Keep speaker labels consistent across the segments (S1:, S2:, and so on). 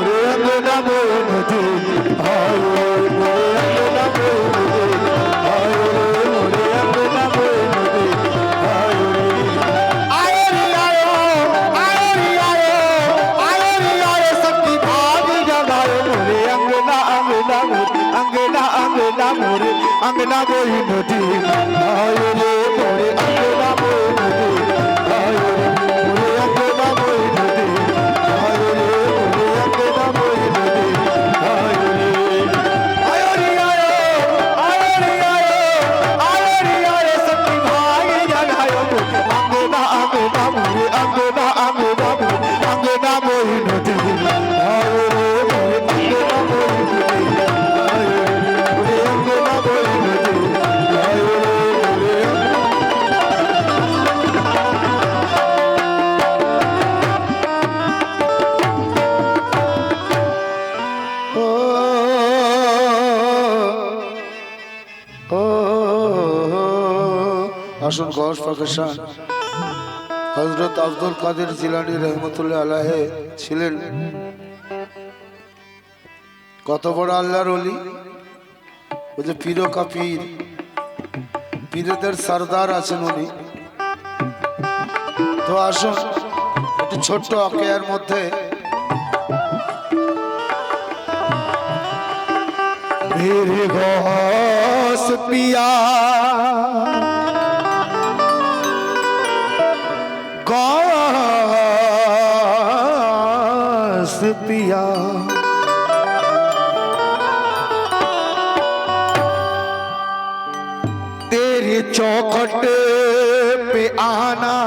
S1: अंगना बोई नदी आयो रे मोरे अंगना बोई नदी आयो रे मोरे अंगना बोई नदी आयो रे मोरे अंगना बोई नदी आयो रे आयो रे आयो सखी भाई जगायो अंगना अंगना मोरे अंगना अंगना मोरे अंगना बोई नदी आयो रे मोरे अंगना बोई नदी আসুন গস পাকিস্তান হযরত আব্দুল কাদের জিলানী রহমতুল্লাহ আলাইহি ছিলেন কত বড় আল্লাহর ওলি। ওই যে পীর কা পীর, পীরদের সরদার আছেন উনি। তো আসুন একটু ছোট্ট অকেয়ার মধ্যে মেরে গস পিয়া गौस पिया तेरी चौखट पे पे आना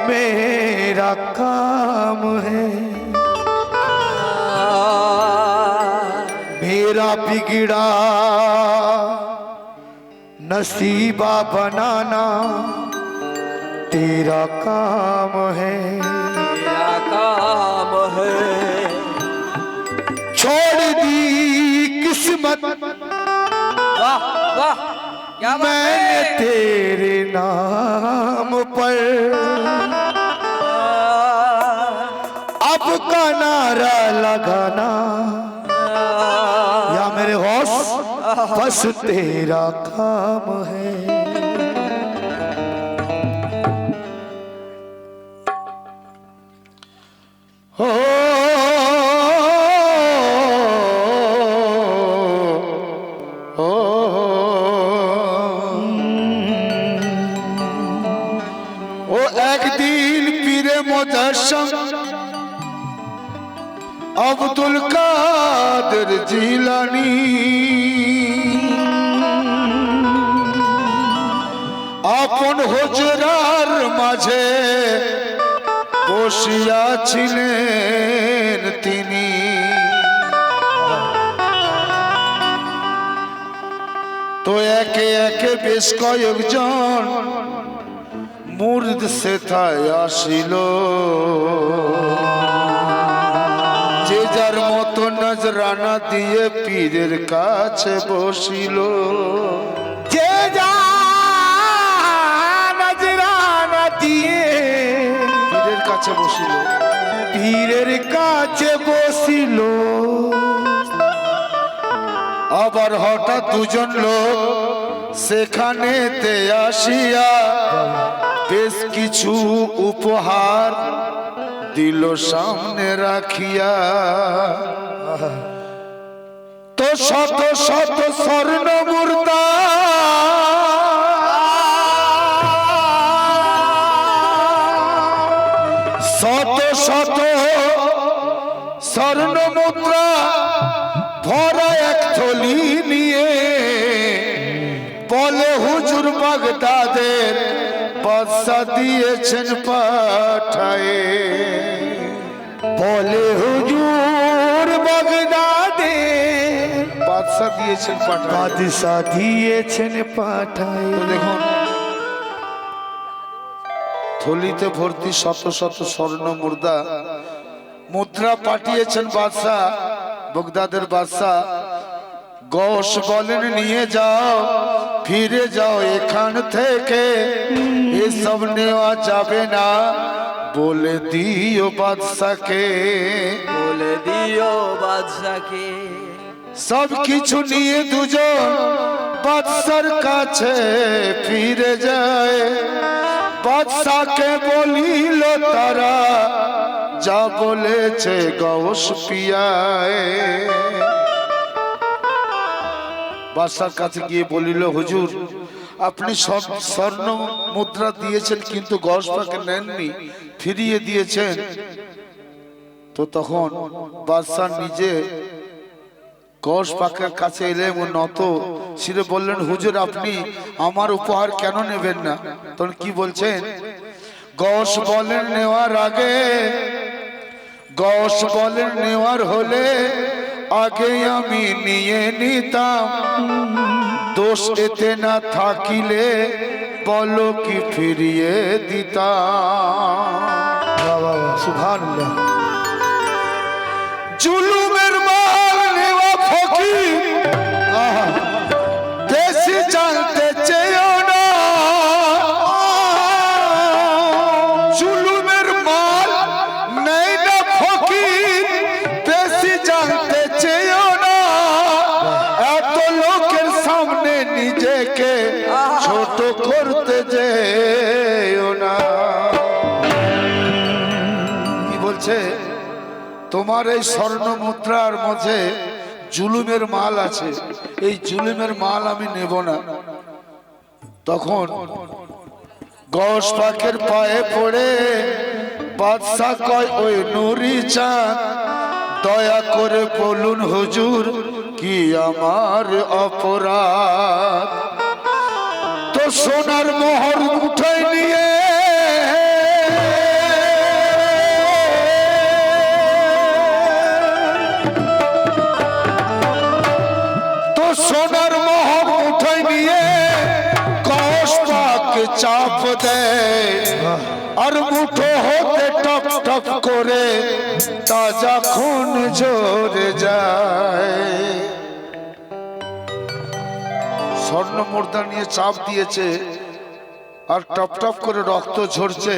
S1: मेरा काम है, मेरा बिगड़ा नसीबा बनाना तेरा काम है,
S2: तेरा काम है।
S1: छोड़ दी किस्मत
S2: वाह वाह क्या बात
S1: मैंने
S2: है।
S1: तेरे नाम पर अब का नारा लगाना या मेरे होश बस तेरा काम है। हो ও একদিন পীরে মুজাসসম আব্দুল কাদের জিলানী আপন হুজরার মাঝে বসিয়া ছিলেন তিনি, তো একে একে বেশ কয়েকজন মুর্দ সেথায় আসিল, যে যার মতো নজরানা দিয়ে পীরের কাছে বসিল, যে যা নজরানা দিয়ে পীরের কাছে বসিল, পীরের কাছে বসিল। আবার হঠাৎ দুজন লোক সেখানেতে আসিয়া বেশ কিছু উপহার দিল সামনে রাখিয়া, তো শত শত স্বর্ণ মুদ্রা শত শত স্বর্ণ মুদ্রা ভরা এক থলি নিয়ে বলে হুজুর বাগদাদের বাদশা দিয়েছেন পাঠায়ে, বলে হুজুর বাগদাদে বাদশা দিয়েছেন পাঠায়ে, বাদশা দিয়েছেন পাঠায়ে। দেখুন থলিতে ভর্তি শত শত স্বর্ণ মুদ্রা পাঠিয়েছেন বাদশা, বাগদাদের বাদশা। গৌস বলেন নিয়ে যাও, ফিরে যাও এখান থেকে, এসব নেওয়া যাবে না, বলে দিও বাদশাকে,
S2: বলে দিও বাদশাকে।
S1: সব কিছু নিয়ে দুজন বাদশার কাছে ফিরে যায়, বাদশাকে বলিল তারা যা বলেছে গৌস পিয়ায়। বাদশার কাছে গিয়ে বলিল হুজুর আপনি সব স্বর্ণ মুদ্রা দিয়েছেন কিন্তু গৌস পাকে নেননি, ফিরিয়ে দিয়েছেন। তো তখন বাদশা নিজে গৌস পাকের কাছে এলেন ও নত শিরে বললেন হুজুর আপনি আমার উপহার কেন নেবেন না? তখন কি বলছেন? গৌস বলেন নেওয়ার আগে, গৌস বলেন নেওয়ার হলে আগে আমি নিয়ে নিতাম, দোষ এতে না থাকিলে বলো কি ফিরিয়ে দিতাম। সুবহানাল্লাহ। জুলুমের মাল নেওয়া ফকির বেশি জানতে চেয়েও না, জুলুমের মাল নেই না ফকির বেশি জানতে চেয়েও না, এত লোকের সামনে নিজেকে ছোট করতে যেও না। কি বলছে? তোমার এই স্বর্ণ মুদ্রার মধ্যে জুলুমের মাল আছে, এই জুলুমের মাল আমি নেব না। তখন গৌস পাকের পায়ে পড়ে বাদশা কয় ওই নুরি চাঁদ দয়া করে বলুন হুজুর কি আমার অপরাধ? তো সোনার মোহর উঠাই নিয়ে তো সোনার মোহর উঠাই নিয়ে কষ পাকে চাপ দেয় আর মুঠো হতে টপ টপ করে তাজা খুন ঝরে যায়। স্বর্ণ মুদ্রা নিয়ে চাপ দিয়েছে আর টপ টপ করে রক্ত ঝরছে।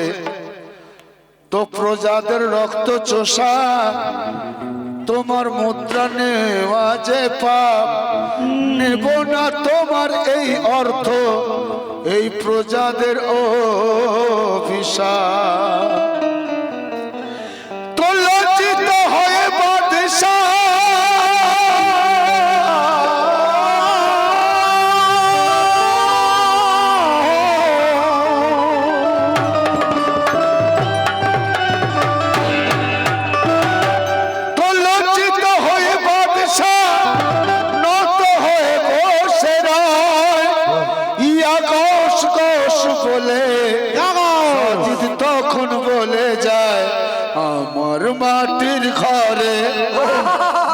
S1: তো প্রজাদের রক্ত চোষা তোমার মুদ্রা নেওয়া যে পাপ, নেব না তোমার এই অর্থ, এই প্রজাদের অভিশাপ। তো লজ্জিত হয়ে বাদশাহ তখন বলে যায় আমার মাটির ঘরে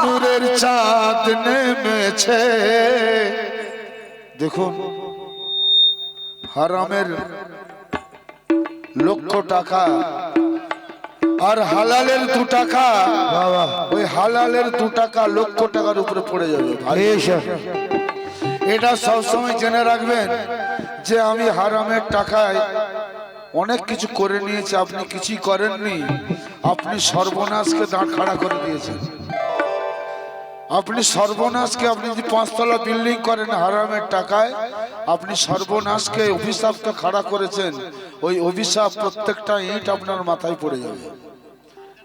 S1: নূরের চাঁদ নেমেছে। দেখুন হারামের লক্ষ টাকা আর হালালের 2 টাকা, ওই হালালের 2 টাকা লক্ষ টাকার উপরে পড়ে যাবে। এটা সবসময় জেনে রাখবেন যে আমি হারামের টাকায় অনেক কিছু করে নিয়েছি, আপনি কিছুই করেননি। আপনি সর্বনাশকে দাঁড় খাড়া করে দিয়েছেন। আপনি সর্বনাশকে, আপনি যদি 5 তলা বিল্ডিং করেন হারামের টাকায়, আপনি সর্বনাশকে অভিশাপকে খাড়া করেছেন। ওই অভিশাপ প্রত্যেকটা ইট আপনার মাথায় পড়ে যাবে।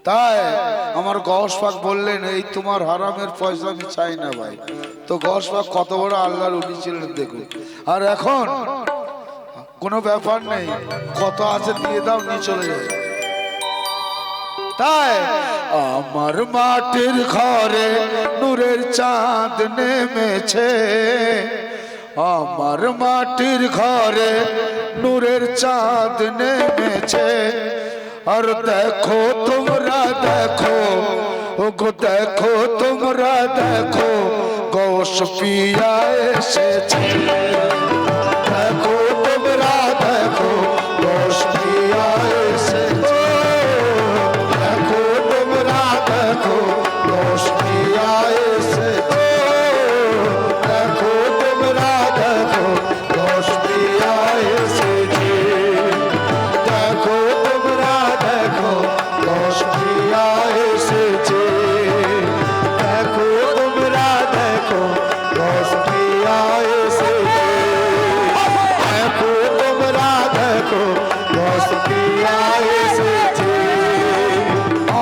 S1: তাই আমার গৌস পাক বললেন এই তোমার হারামের পয়সা আমি চাই না ভাই। তো গৌস পাক কত বড় আল্লাহর ওলি ছিলেন দেখুন। আর এখন কোনো ব্যাপার নেই, কত আছে দিয়ে দাও, নিয়ে চলে যায়। তাই আমার মাটির ঘরে নূরের চাঁদ নেমেছে, আমার মাটির ঘরে নূরের চাঁদ নেমেছে। আর দেখো তোমরা দেখো, ওগো দেখো তোমরা দেখো, গৌস পিয়া এসেছে। দেখো তোমরা দেখো, গৌস পিয়া এসেছে। দেখো তোমরা দেখো, গৌস পিয়া এসেছে। দেখো তোমরা দেখো, গৌস পিয়া এসেছে। দেখো তোমরা দেখো, গৌস পিয়া এসেছে। দেখো তোমরা দেখো, গৌস পিয়া এসেছে। দেখো তোমরা দেখো, গৌস পিয়া এসেছে।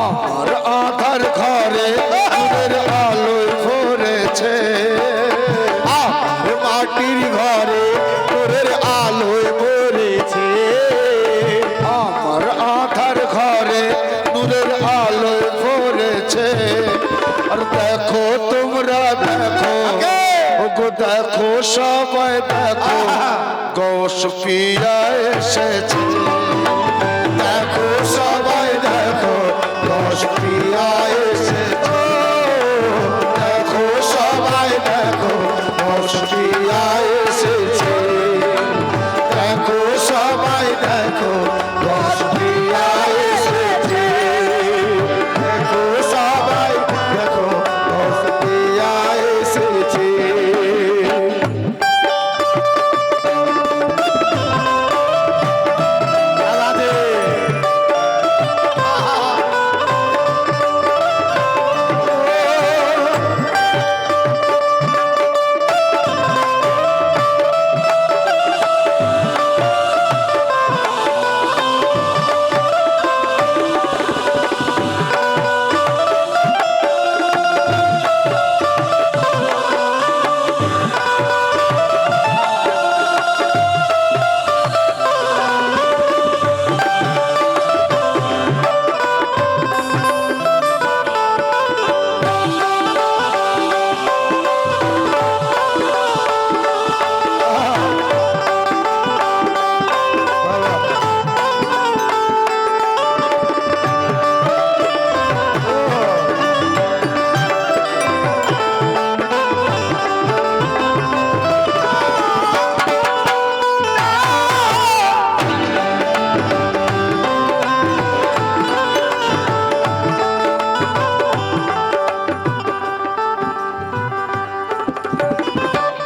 S1: আমার আধার ঘরে নূরের আলোয় ভরেছে, আমার মাটির ঘরে নূরের আলোয় ভরেছে। আমার আধার ঘরে নূরের আলোয় ভরেছে। আর দেখো তোমরা দেখো, ওগো দেখো সবাই দেখো, গৌস পিয়া এসেছে। দেখো সবাই দেখো, গৌস পিয়া এসেছে। দেখো সবাই দেখো, গৌস পিয়া এসেছে। দেখো সবাই দেখো, গৌস পিয়া এসেছে। দেখো সবাই দেখো, গৌস পিয়া এসেছে।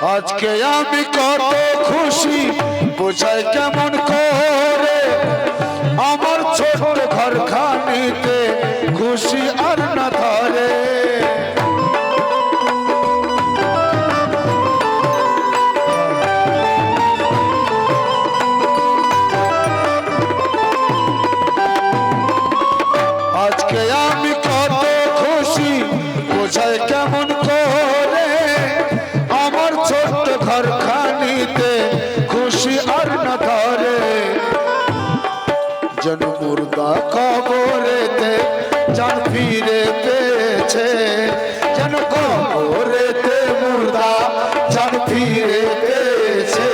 S1: আজকে আমি কত খুশি বোঝাই কেমন করে আমার ছোট ঘরখানিতে খুশি আর না ধরে আজকে আমি কত খুশি বোঝাই কেমন করে আমার ছোট্ট ঘরখানিতে খুশি আর না ধরে যেন মুর্দা কবরেতে জান ফিরে পেয়েছে যেন কবরেতে মুর্দা জান ফিরে পেয়েছে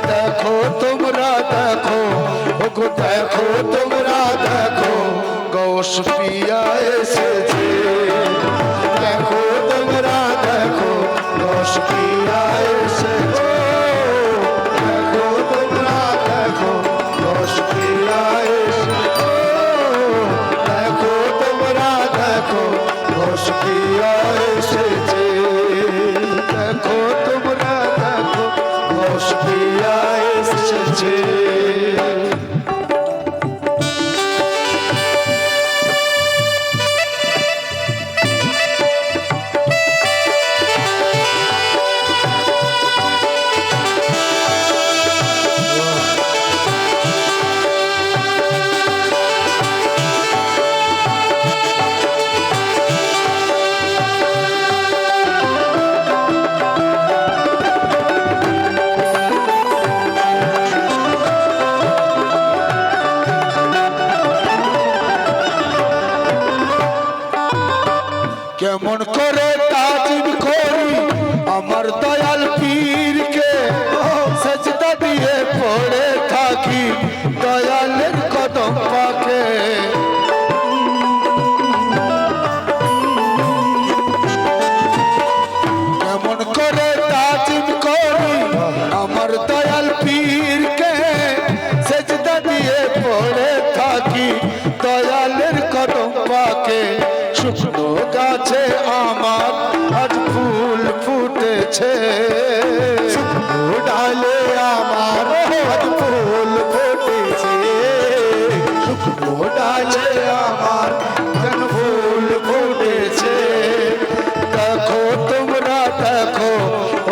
S1: দেখো তোমরা দেখো ওগো দেখো তোমরা দেখো গৌস পিয়া এসেছে দেখো তোমরা দেখো গৌস পিয়া এসেছে দেখো তোমরা দেখো গৌস পিয়া এসেছে দেখো তোমরা দেখো গৌস পিয়া এসেছে দেখো তোমরা দেখো গৌস পিয়া এসেছে কেমন করে তাজিম করি আমার দয়াল পীরকে সেজদা দিয়ে পড়ে থাকি দয়ালের কদম পাকে কেমন করে তাজিম করি আমার দয়াল পীরকে সেজদা দিয়ে পড়ে থাকি দয়ালের কদম পাকে শুকনো গাছে আমার আজ ফুল ফুটেছে শুকনো ডালে আমার আজ ফুল ফুটেছে শুকনো ডালে আমার যেন ফুল ফুটেছে দেখো তোমরা দেখো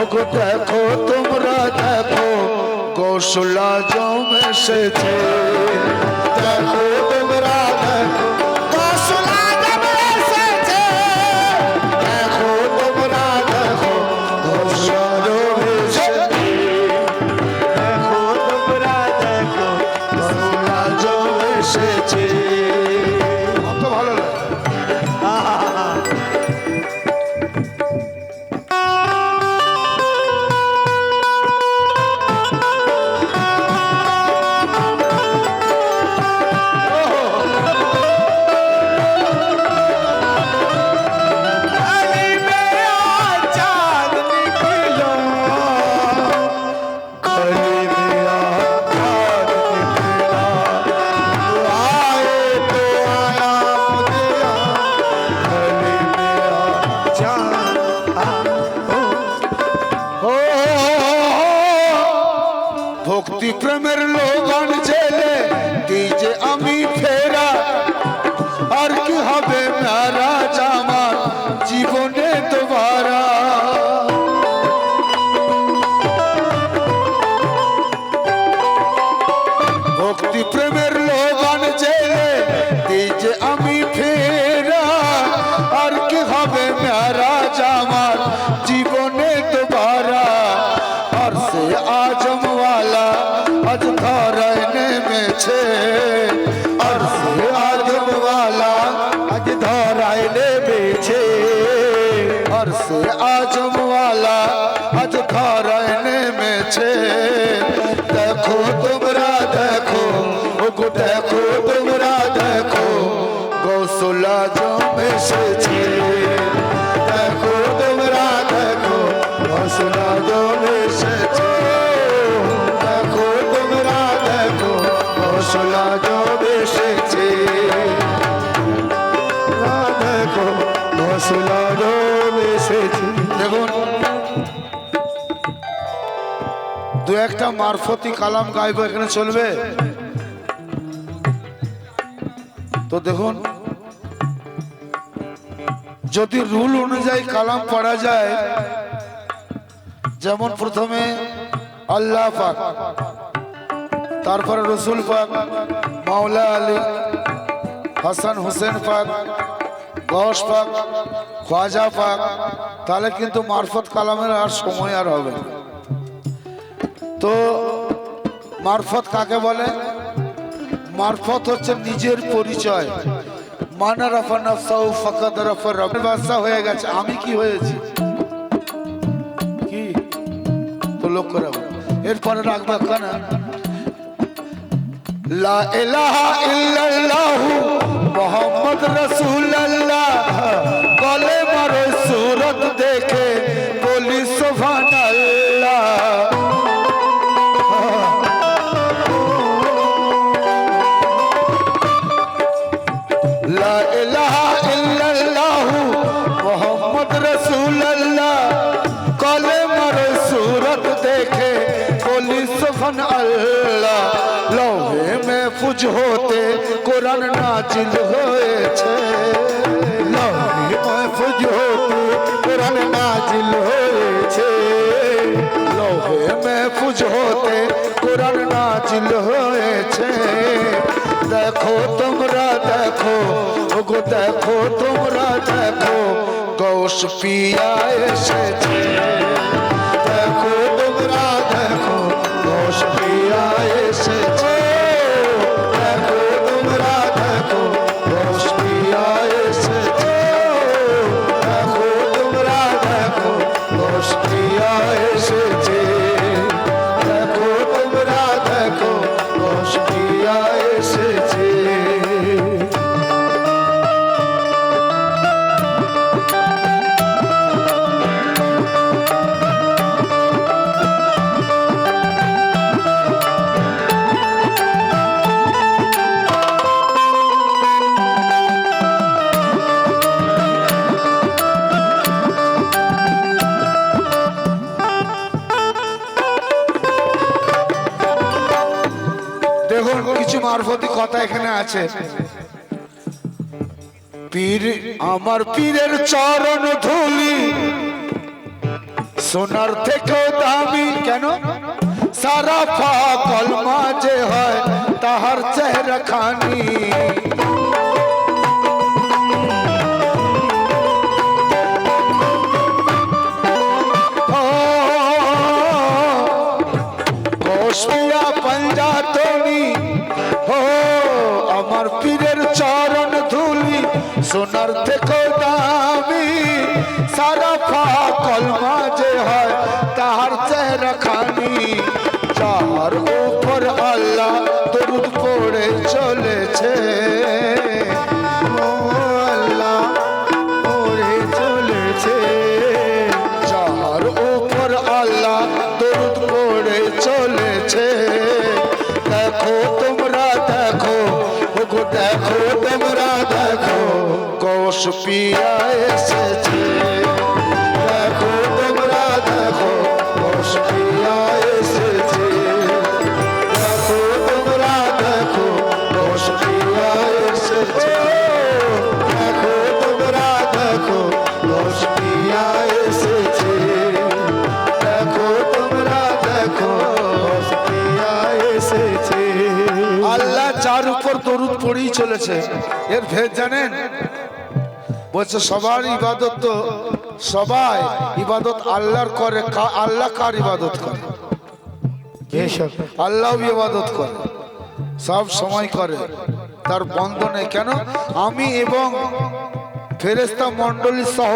S1: ওগো দেখো তোমরা দেখো কৌশলা জম এসেছে দেখো তোমরা দেখো ভক্তি প্রেমের লোগান জেলে দিজে আমি ফেরা আর কি হবে নারাজ আমার জীবনে তোমারা ভক্তি প্রেমের লোগান জেলে দিজে আমি ফেরা আর কি হবে নারাজ আমার জীবনে তোমারা আর সে আজম वाला आज धराय नेमेছে আর সে আজম वाला आज धराय नेमेছে আর সে আজম वाला आज धराय नेमेছে দেখো তোমরা দেখো ওগো দেখো তোমরা দেখো গৌসুল আজম এসেছে দেখো তোমরা দেখো গৌসুল আজম এসেছে গৌসুল আজম এসেছে দেখো গৌসুল আজম এসেছে দেখুন দু একটা মারফতি কালাম গাইব, এখানে চলবে? তো দেখুন, যদি রুল অনুযায়ী কালাম পড়া যায়, যেমন প্রথমে আল্লাহ পাক, তারপরে রসুল পাক, মাওলা আলী, হাসান হুসেন পাক, গস পাক, খাজা পাক, তাহলে কিন্তু মারফত কালামের আর সময় আর হবে না। তো মারফত কাকে বলে? মারফত হচ্ছে নিজের পরিচয়। মানা রাফা নাফসাহু ফাকাদ রাফা রাব্বুল বাদশা হয়ে গেছে, আমি কি হয়েছি কি তো লোক করে। এরপরে রাখবে কানা লা ইলাহা ইল্লাল্লাহু মুহাম্মদ রাসূলুল্লাহ, গলে মারো सूरत দেখে বলি সুবহানাল্লাহ। লা ইলাহা ইল্লাল্লাহু মুহাম্মদ রাসূলুল্লাহ, গলে মারো सूरत দেখে বলি সুবহানাল্লাহ। লৌহে महफूज होते कुरान नाजिल হয়েছে, লৌহে महफूज होते कुरान नाजिल হয়েছে, লৌহে महफूज होते कुरान नाजिल হয়েছে। দেখো তোমরা দেখো, ওগো দেখো তোমরা দেখো, গৌস পিয়া এসেছে। দেখো তোমরা দেখো, গৌস পিয়া এসেছে। দেখো তোমরা দেখো, গৌস পিয়া এসেছে। দেখো তোমরা দেখো, গৌস পিয়া এসেছে। দেখো তোমরা দেখো, গৌস পিয়া এসেছে। দেখুন, কিছু মারফতি কথা এখানে আছে। পীর আমার পীরের চরণ ধুলি সোনার থেকেও দামি, কেন? সারা পাগল মাঝে হয় তাহার চেহারা খানি। গোসপিয়া পঞ্জাতনি হো, আমার পীরের চরণ ধুলি সোনার থেকেও দামি। সারা পাগল মাঝে হয় তাহার চেহারা খানি। যার উপর আল্লাহ দরুদ পড়ে চলেছে, ও আল্লাহ পড়ে চলেছে। যার উপর আল্লাহ দরুদ পড়ে চলেছে। দেখো তোমরা দেখো, ওগো দেখো তোমরা দেখো, গৌস পিয়া এসেছে। দেখো তোমরা দেখো, গৌস পিয়া এসেছে। দেখো তোমরা দেখো, গৌস পিয়া এসেছে। দেখো তোমরা দেখো, গৌস পিয়া এসেছে। দেখো তোমরা দেখো, গৌস পিয়া এসেছে। আল্লাহ যার উপর দরুদ পড়েই চলেছে, এর ভেদ জানেন? বলছে সবার ইবাদত, তো সবাই ইবাদত আল্লাহর করে। আল্লাহ কার ইবাদত করে? আল্লাহ ইবাদত করে, সব সময় করে, তার বন্ধ নেই। কেন? আমি এবং ফেরেশতা মণ্ডলী সহ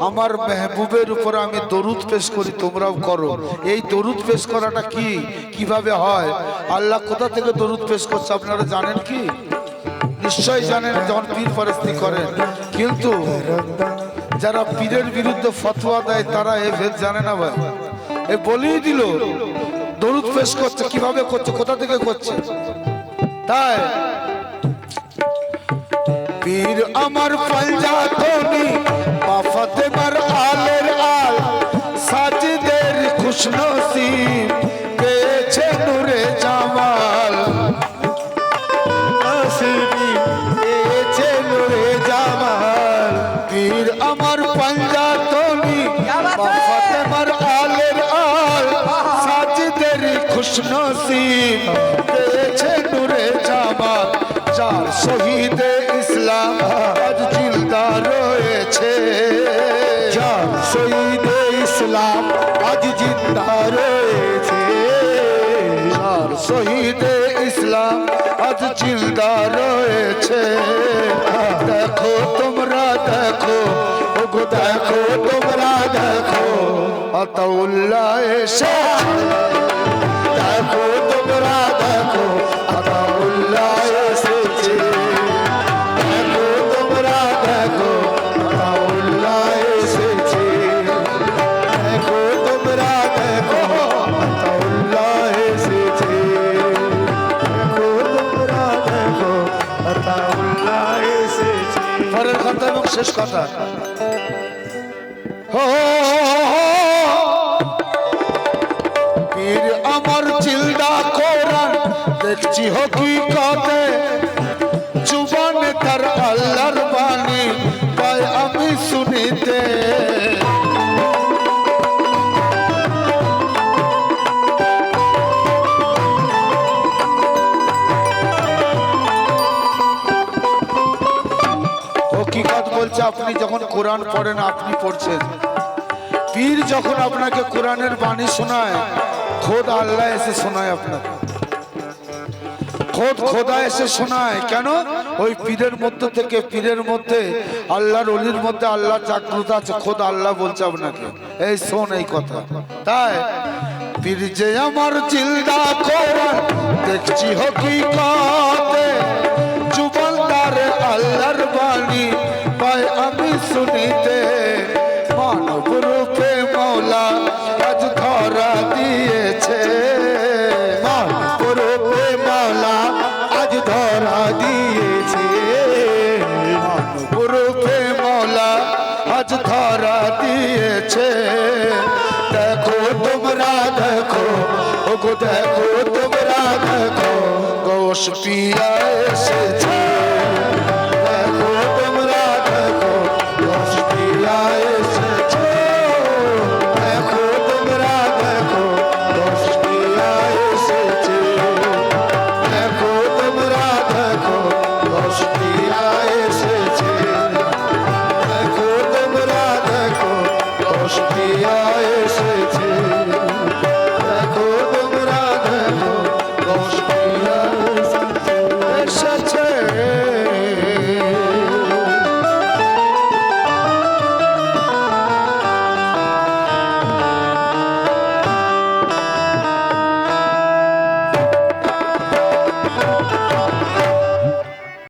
S1: আমার মেহবুবের উপর আমি দরুদ পেশ করি, তোমরাও করো। এই দরুদ পেশ করাটা কি, কিভাবে হয়, আল্লাহ কোথা থেকে দরুদ পেশ করছে আপনারা জানেন কি? নিশ্চয় জানেন, যখন পীর ফারেস্তি করেন। কিন্তু যারা পীরের বিরুদ্ধে ফতোয়া দেয় তারা এ ভেদ জানে না ভাই। এ বলেই দিল দরুদ পেশ করছে, কিভাবে করছে, কোথা থেকে করছে। তাই পীর আমার পঞ্জাতনি মা ফাতেমার আলের আল, সাজিদের খুশনসিব খুশনসিব পেয়েছে নূরে জামাত, যার শহীদে ইসলাম আজ জিন্দা রয়েছে,
S3: যার শহীদে ইসলাম আজ জিন্দা রয়েছে,
S1: যার শহীদে ইসলাম আজ জিন্দা রয়েছে। দেখো তোমরা দেখো, ওগো দেখো তোমরা দেখো, আতাউল্লাহ এসে, দেখো তোমরা দেখো, আতাউল্লাহ এসেছে। দেখো তোমরা দেখো, আতাউল্লাহ এসেছে। দেখো তোমরা দেখো, আতাউল্লাহ এসেছে। দেখো তোমরা দেখো, আতাউল্লাহ এসেছে। পরের কথা এবং শেষ কথা। পীর আমার জিলদা কোরআন দেখছি হকিকতে, জুবানে তার আল্লাহর বাণী পাই আমি শুনিতে। হকিকত বলছে আপনি যখন কোরআন পড়েন, আপনি পড়ছেন, পীর যখন আপনাকে কোরআনের বাণী শোনায়, খোদ আল্লাহ এসে শোনায় আপনাকে, খোদ খোদা এসে শোনায়। কেন? ওই পীরের মধ্যে থেকে, পীরের মধ্যে আল্লাহর অলির মধ্যে আল্লাহ জাগ্রত আছে, খোদ আল্লাহ বলছে আপনাকে এই শোন এই কথা। তাই পীর যে আমার জিলদা কোরআন দেখছি হকিকতে, জুবানদার আল্লাহর বাণী পাই আমি শুনিতে। মানব রূপে মৌলা আজ ধরা দিয়েছে,
S3: মানব রূপে মাওলা আজ ধরা দিয়েছে,
S1: মানব রূপে মৌলা আজ ধরা দিয়েছে। দেখো তোমরা দেখো, ওগো দেখো তোমরা দেখো, গোশ পিয়া এসেছে। দেখো তোমরা দেখো, গোশ পিয়া